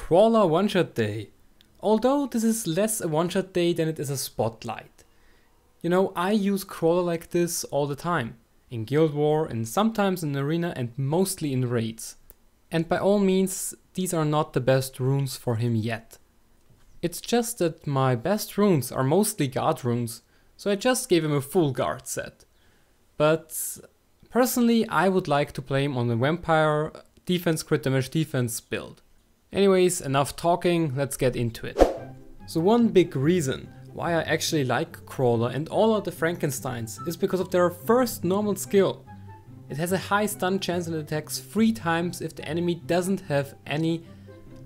Crawler one-shot day. Although this is less a one-shot day than it is a spotlight. You know, I use Crawler like this all the time. In Guild War, and sometimes in Arena, and mostly in raids. And by all means, these are not the best runes for him yet. It's just that my best runes are mostly guard runes, so I just gave him a full guard set. But personally, I would like to play him on the Vampire defense, crit damage defense build. Anyways, enough talking, let's get into it. So one big reason why I actually like Crawler and all of the Frankensteins is because of their first normal skill. It has a high stun chance and attacks 3 times if the enemy doesn't have any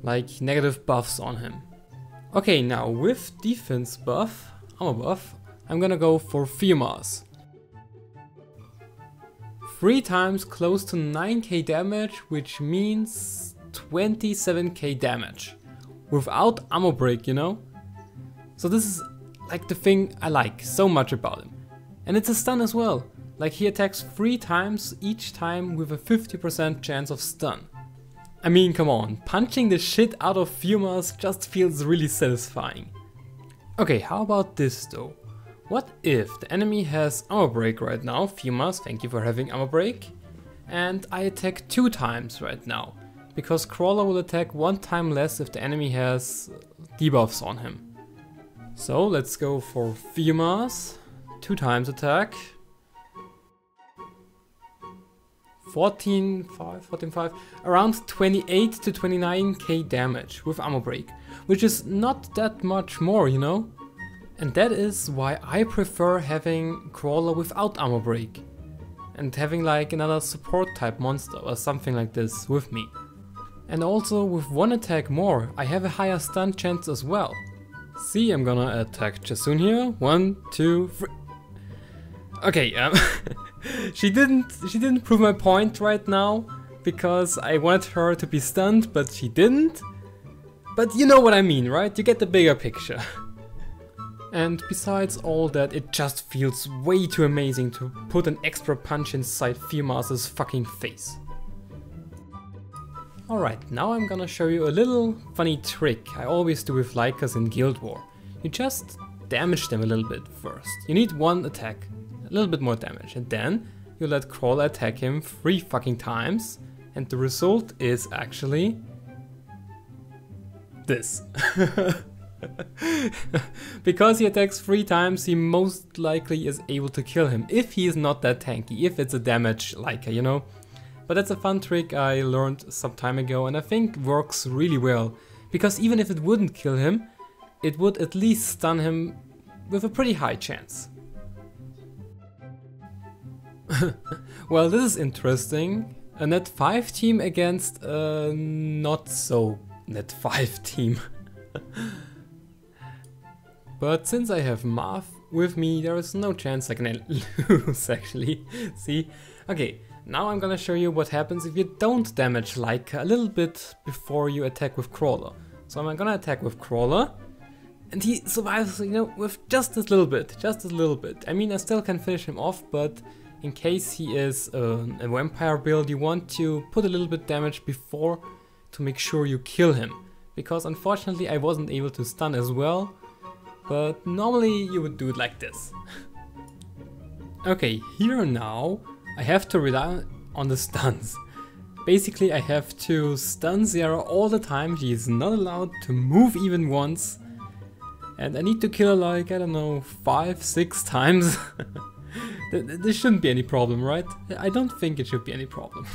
like negative buffs on him. Okay, now with defense buff, armor buff, I'm gonna go for FEARMAS. 3 times close to 9k damage, which means 27k damage. Without ammo break, you know? So this is like the thing I like so much about him. And it's a stun as well. Like he attacks 3 times each time with a 50% chance of stun. I mean, come on, punching the shit out of FEARMAS just feels really satisfying. Okay, how about this though? What if the enemy has armor break right now? FEARMAS, thank you for having armor break. And I attack 2 times right now. Because Crawler will attack 1 time less if the enemy has debuffs on him. So let's go for FEARMAS, 2 times attack. 14.5, around 28 to 29k damage with armor break, which is not that much more, you know? And that is why I prefer having Crawler without armor break and having like another support type monster or something like this with me. And also with 1 attack more, I have a higher stun chance as well. See, I'm gonna attack Jasun here. 1, 2, 3. Okay, she didn't prove my point right now because I wanted her to be stunned, but she didn't. But you know what I mean, right? You get the bigger picture. And besides all that, it just feels way too amazing to put an extra punch inside FEARMAS's fucking face. Alright, now I'm gonna show you a little funny trick I always do with Lycas in Guild War. You just damage them a little bit first. You need 1 attack, a little bit more damage, and then you let Crawler attack him 3 fucking times, and the result is actually this. Because he attacks 3 times, he most likely is able to kill him, if he is not that tanky, if it's a damage Lyca, you know? But that's a fun trick I learned some time ago and I think works really well, because even if it wouldn't kill him, it would at least stun him with a pretty high chance. Well, this is interesting. A net 5 team against a not so net 5 team. But since I have Marth with me, there is no chance I can lose actually. See? Okay, now I'm gonna show you what happens if you don't damage Lyca a little bit before you attack with Crawler. So I'm gonna attack with Crawler, and he survives, you know, with just a little bit. I mean, I still can finish him off, but in case he is a vampire build, you want to put a little bit damage before to make sure you kill him. Because unfortunately I wasn't able to stun as well, but normally you would do it like this. Okay, here now I have to rely on the stuns. Basically I have to stun Xera all the time, she is not allowed to move even once. And I need to kill her like, I don't know, 5, 6 times. There shouldn't be any problem, right? I don't think it should be any problem.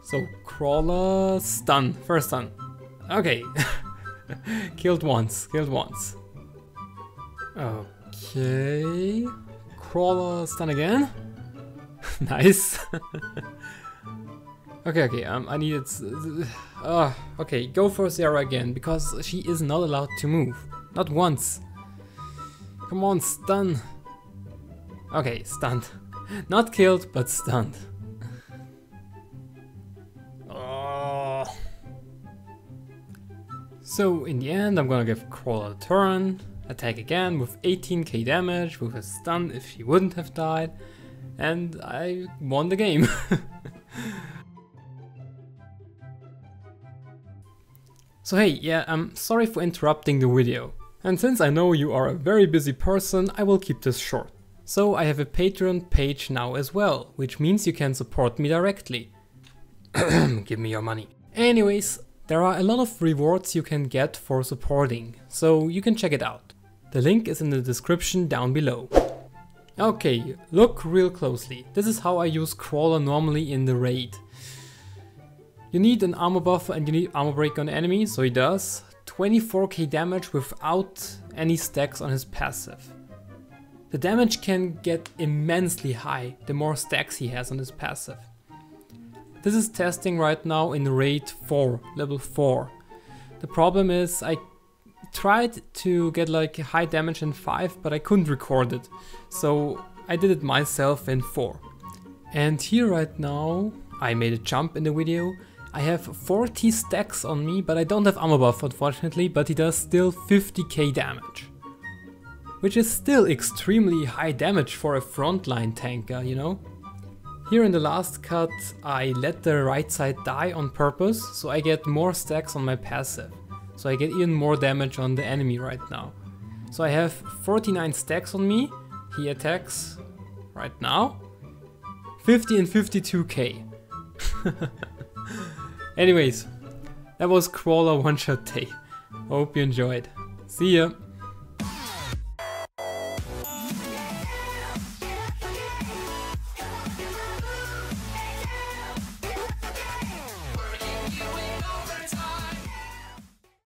So Crawler, stun, first stun. Okay. Killed once. Okay. Crawler, stun again. Nice. Okay, I need it. Okay, go for Xera again, because she is not allowed to move. Not once. Come on, stun. Okay, stunned. Not killed, but stunned. So in the end, I'm gonna give Crawler a turn, attack again with 18k damage, with a stun if she wouldn't have died, and I won the game. So hey, yeah, I'm sorry for interrupting the video. And since I know you are a very busy person, I will keep this short. So I have a Patreon page now as well, which means you can support me directly. Give me your money. Anyways, there are a lot of rewards you can get for supporting, so you can check it out. The link is in the description down below. Okay, look real closely. This is how I use Crawler normally in the raid. You need an armor buffer and you need armor break on enemy, so he does. 24k damage without any stacks on his passive. The damage can get immensely high the more stacks he has on his passive. This is testing right now in raid 4, level 4. The problem is I tried to get like high damage in 5, but I couldn't record it. So I did it myself in 4. And here right now, I made a jump in the video. I have 40 stacks on me, but I don't have armor buff unfortunately, but he does still 50k damage. Which is still extremely high damage for a frontline tanker, you know? Here in the last cut, I let the right side die on purpose, so I get more stacks on my passive. So I get even more damage on the enemy right now. So I have 49 stacks on me, he attacks right now, 50 and 52k. Anyways, that was Crawler One Shot Day. Hope you enjoyed. See ya!